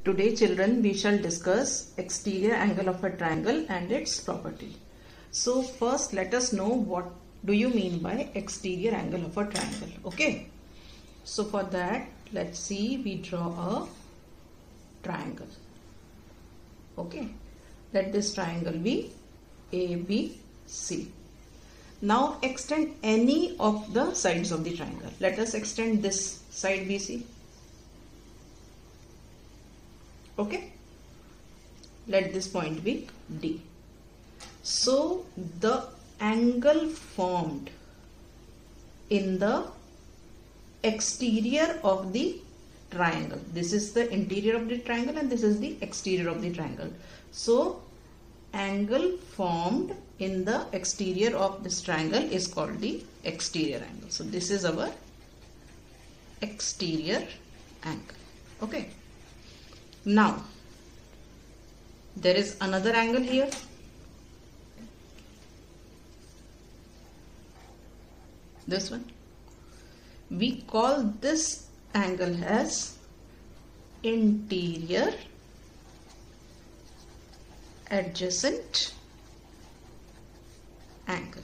Today children, we shall discuss exterior angle of a triangle and its property. So first let us know what do you mean by exterior angle of a triangle. Okay. So for that, let's see, we draw a triangle. Okay. Let this triangle be ABC. Now extend any of the sides of the triangle. Let us extend this side BC. Okay. Let this point be D. So the angle formed in the exterior of the triangle. This is the interior of the triangle and this is the exterior of the triangle. So angle formed in the exterior of this triangle is called the exterior angle. So this is our exterior angle. Okay. Now there is another angle here. This one. We call this angle as interior adjacent angle.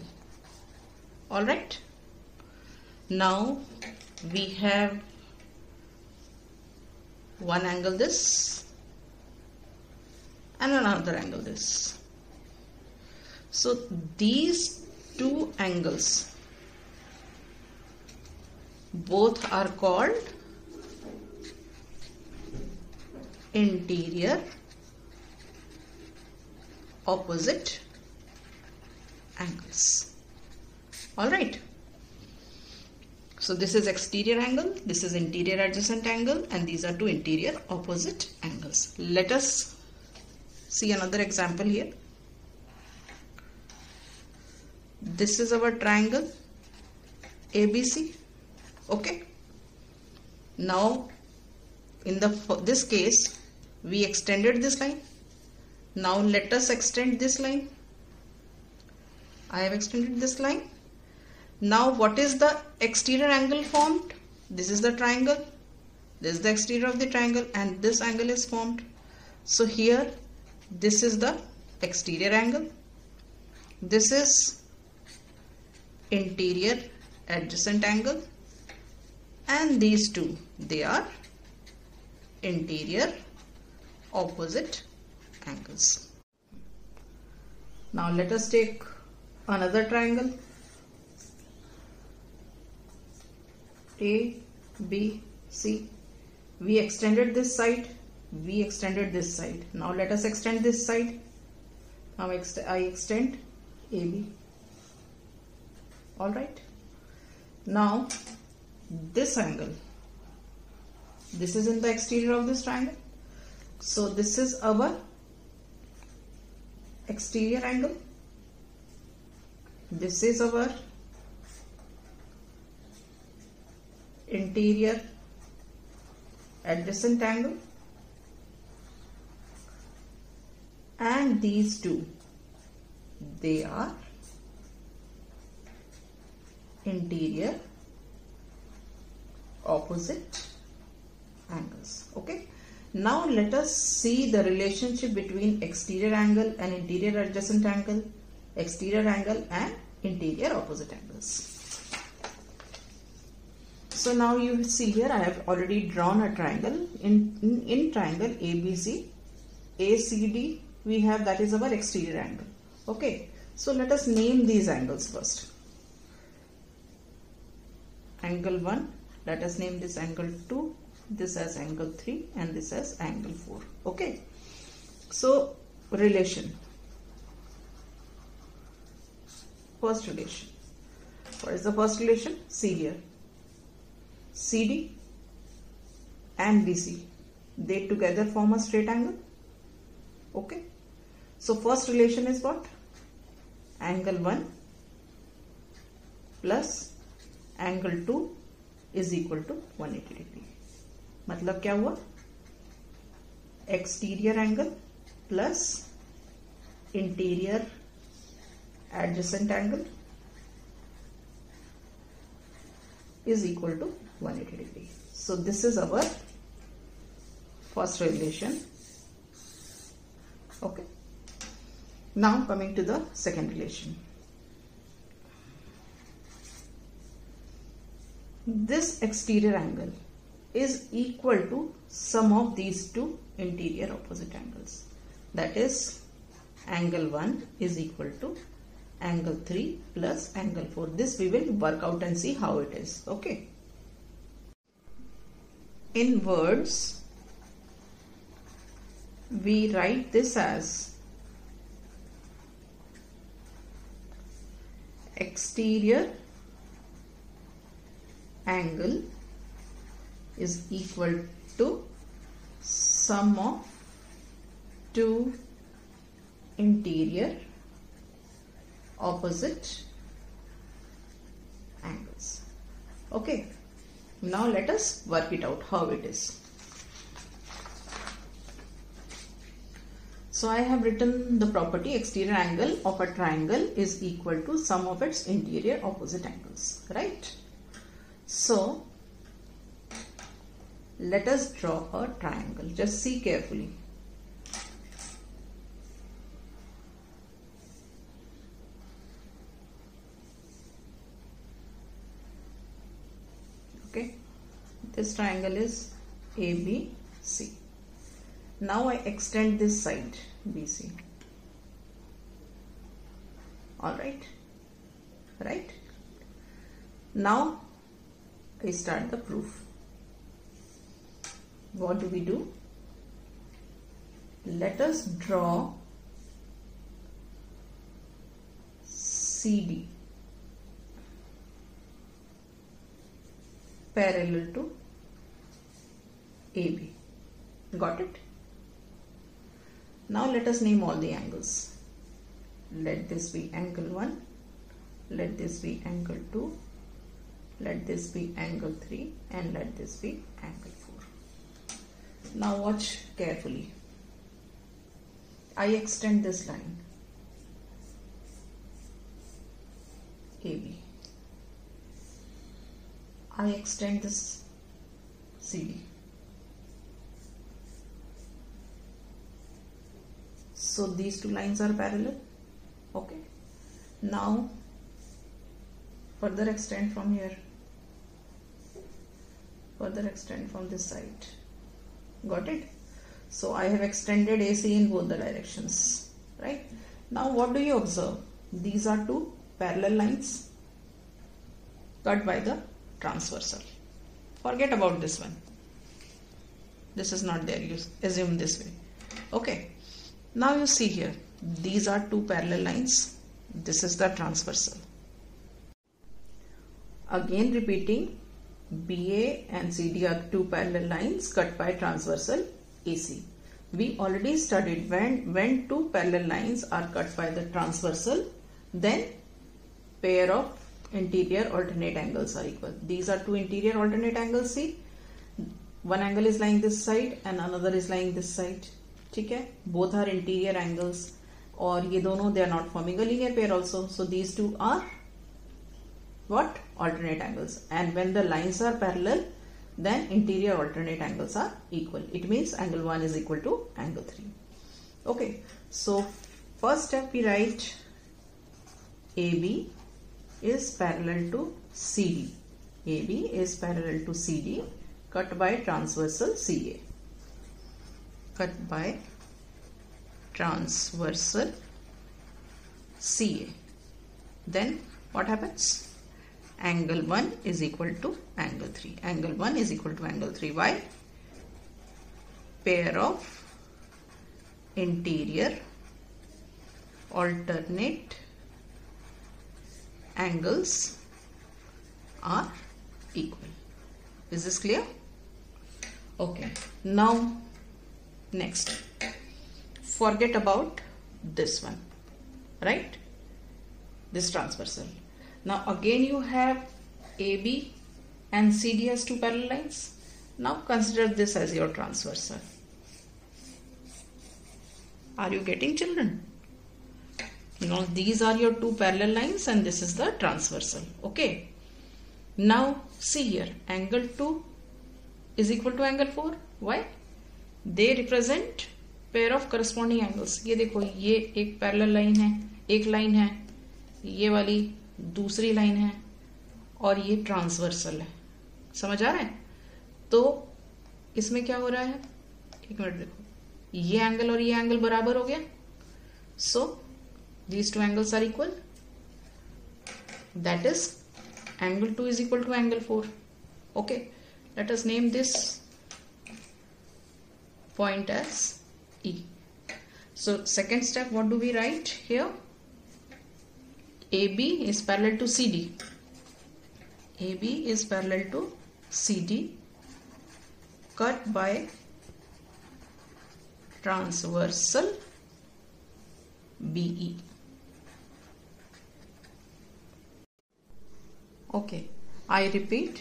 All right. Now we have one angle this and another angle this. So these two angles both are called interior opposite angles. All right. So this is exterior angle, this is interior adjacent angle, and these are two interior opposite angles. Let us see another example here. This is our triangle ABC. Okay. Now in this case we extended this line. Now let us extend this line. I have extended this line. Now what is the exterior angle formed? This is the triangle. This is the exterior of the triangle and this angle is formed. So here this is the exterior angle. This is interior adjacent angle. And these two, they are interior opposite angles. Now let us take another triangle. A, B, C. We extended this side. We extended this side. Now let us extend this side. Now I extend AB. All right. Now this angle, this is in the exterior of this triangle. So this is our exterior angle. This is our interior adjacent angle. And these two, they are interior opposite angles. Okay. Now let us see the relationship between exterior angle and interior adjacent angle, exterior angle and interior opposite angles. So now you see here I have already drawn a triangle. In triangle ABC, ACD we have, that is our exterior angle. Okay. So let us name these angles first. Angle 1. Let us name this angle 2, this as angle 3 and this as angle 4. Okay. So relation. First relation. What is the first relation? See here. CD and BC, they together form a straight angle. Okay. So first relation is what? Angle 1 plus angle 2 is equal to 180 degree. मतलब क्या हुआ? Exterior angle plus interior adjacent angle is equal to 180 degree. So this is our first relation. Okay. Now coming to the second relation. This exterior angle is equal to sum of these two interior opposite angles. That is, angle 1 is equal to angle 3 plus angle 4. This we will work out and see how it is. Okay. In words, we write this as exterior angle is equal to sum of two interior opposite angles. Okay. Now let us work it out how it is. So I have written the property exterior angle of a triangle is equal to sum of its interior opposite angles, right? So let us draw a triangle. Just see carefully. Okay, this triangle is ABC. Now I extend this side BC. Alright, right? Now I start the proof. What do? Let us draw CD parallel to AB. Got it? Now let us name all the angles. Let this be angle 1, let this be angle 2, let this be angle 3, and let this be angle 4. Now watch carefully. I extend this line AB. I extend this CD. So these two lines are parallel. Okay. Now further extend from here. Further extend from this side. Got it? So I have extended AC in both the directions. Right? Now what do you observe? These are two parallel lines cut by the transversal. Forget about this one. This is not there. You assume this way. Okay. Now you see here. These are two parallel lines. This is the transversal. Again repeating. BA and CD are two parallel lines cut by transversal AC. We already studied when two parallel lines are cut by the transversal, then pair of interior alternate angles are equal. These are two interior alternate angles. See, one angle is lying this side and another is lying this side. ठीक है? Both are interior angles. और ये दोनों they are not forming a linear pair also. So these two are what? Alternate angles. And when the lines are parallel, then interior alternate angles are equal. It means angle 1 is equal to angle 3. Okay. So first step we write AB is parallel to CD. AB is parallel to CD cut by transversal CA. Cut by transversal CA. Then what happens? Angle 1 is equal to angle 3. Angle 1 is equal to angle 3. Why? Pair of interior alternate angles are equal. Is this clear? Okay. Now next, forget about this one, right? This transversal. Now again you have AB and CD as two parallel lines. Now consider this as your transversal. Are you getting, children? Now these are your two parallel lines and this is the transversal. Okay. Now see here, angle 2 is equal to angle 4. Why? They represent pair of corresponding angles. ये देखो, ये एक parallel line है, एक line है, ये वाली दूसरी लाइन है, और ये ट्रांसवर्सल है। समझ आ रहा है? तो इसमें क्या हो रहा है, एक मिनट देखो, ये एंगल और ये एंगल बराबर हो गया। So these two angles are equal, that is angle 2 is equal to angle 4. Okay, let us name this point as E. So second step, what do we write here? AB is parallel to CD. AB is parallel to CD, cut by transversal BE. Okay, I repeat,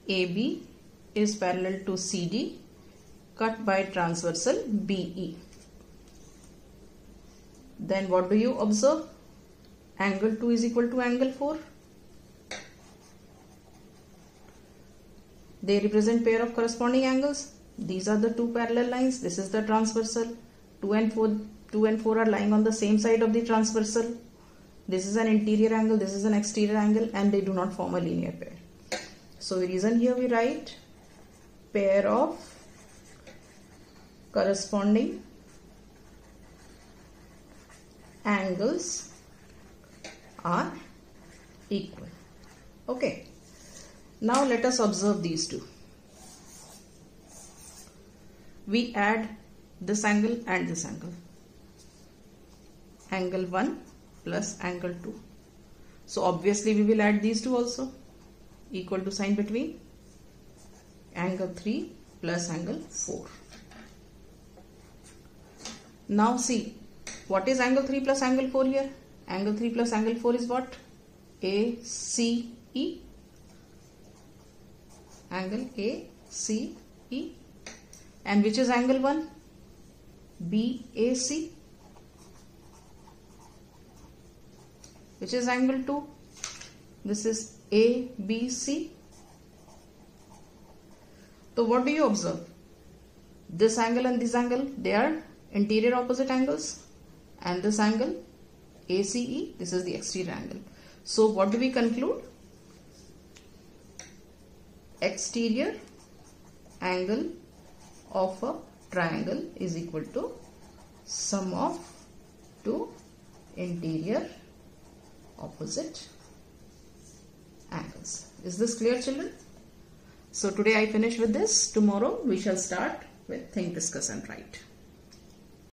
AB is parallel to CD, cut by transversal BE. Then what do you observe? Angle 2 is equal to angle 4. They represent pair of corresponding angles. These are the two parallel lines. This is the transversal. 2 and 4 are lying on the same side of the transversal. This is an interior angle, this is an exterior angle, and they do not form a linear pair. So the reason here we write pair of corresponding angles are equal. Okay. Now let us observe these two. We add this angle and this angle. Angle 1 plus angle 2. So obviously we will add these two also. Equal to sign between angle 3 plus angle 4. Now see, what is angle 3 plus angle 4 here? Angle 3 plus angle 4 is what? ACE. Angle ACE. And which is angle 1? BAC. Which is angle 2? This is ABC. So what do you observe? This angle and this angle, they are interior opposite angles, and this angle ACE, this is the exterior angle. So what do we conclude? Exterior angle of a triangle is equal to sum of two interior opposite angles. Is this clear, children? So today I finish with this. Tomorrow we shall start with think, discuss and write.